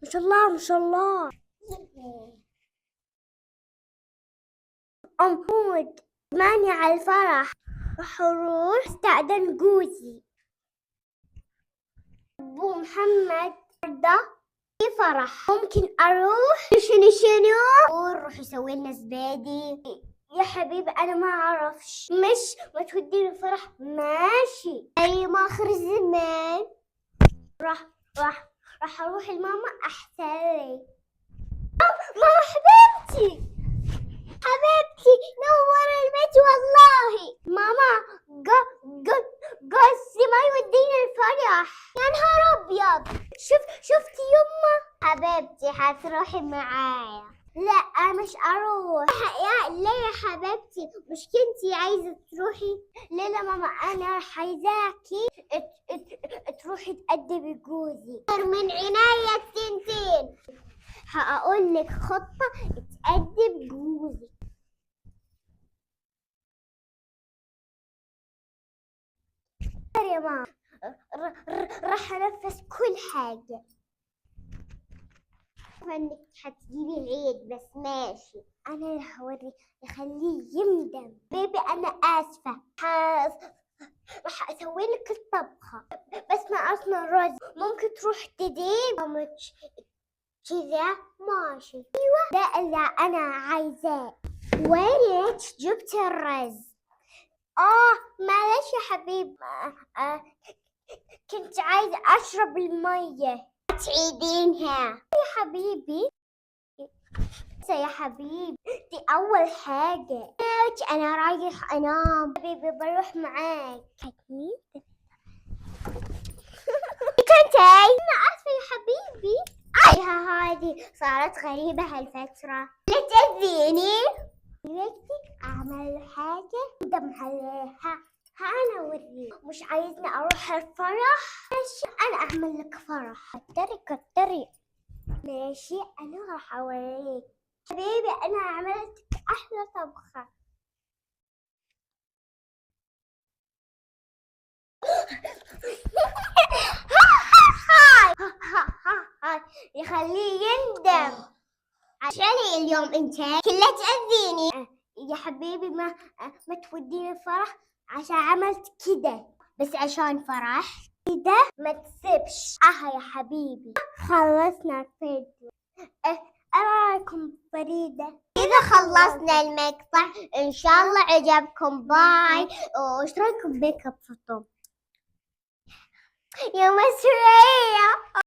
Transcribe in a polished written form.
ما شاء الله ما شاء الله. أم هود ماني على الفرح، راح أروح استأذن جوزي أبو محمد ده في فرح. ممكن أروح شنو ونروح يسوي لنا زبادي. يا حبيبي أنا ما أعرفش، مش ما توديني الفرح ماشي أي ما آخر الزمان. راح راح راح أروح لماما أحسن لي. ماما حبيبتي حبيبتي نور البيت والله. ماما قصدي ما يوديني الفرح. يا نهار ابيض. شفتي يما حبيبتي حتروحي معايا. لا انا مش اروح. يا ليه يا حبيبتي مش كنتي عايزه تروحي؟ لا لا ماما انا عايزاكي تروحي تأدبي جوزي من عناية التنتين. هقول لك خطة تأدب جوزي. يا ماما راح انفذ كل حاجة. انك هتجيبي العيد بس ماشي. انا راح اوري اخليه يندم. بيبي انا اسفة. راح اسوي لك الطبخة بس ناقصنا الرز. ممكن تروح تدين مامتش كذا ماشي. ايوه ده اللي انا عايزاه. وين جبت الرز؟ معلش يا حبيب. كنت عايزة أشرب المية. تعيدينها يا حبيبي. يا حبيبي دي أول حاجة. أنا رايح أنام. حبيبي بروح معاك. كنتي أنا آسفة يا حبيبي. هذه صارت غريبة هالفترة. لا تأذيني. بدك أعمل حاجة ندم عليها. أنا أوريك. مش عايزني أروح الفرح؟ ماشي أنا أعمل لك فرح. كتري ماشي. أنا راح أوريك حبيبي. أنا عملت أحلى طبخة. يخليه يندم عشان اليوم انت كلها تأذيني. يا حبيبي ما توديني الفرح عشان عملت كده بس عشان فرح كده ما تسيبش. يا حبيبي خلصنا الفيديو. ايه رايكم فريدة؟ كذا خلصنا المقطع. ان شاء الله عجبكم. باي. وايش رايكم بميك اب فطوم يا مسرية؟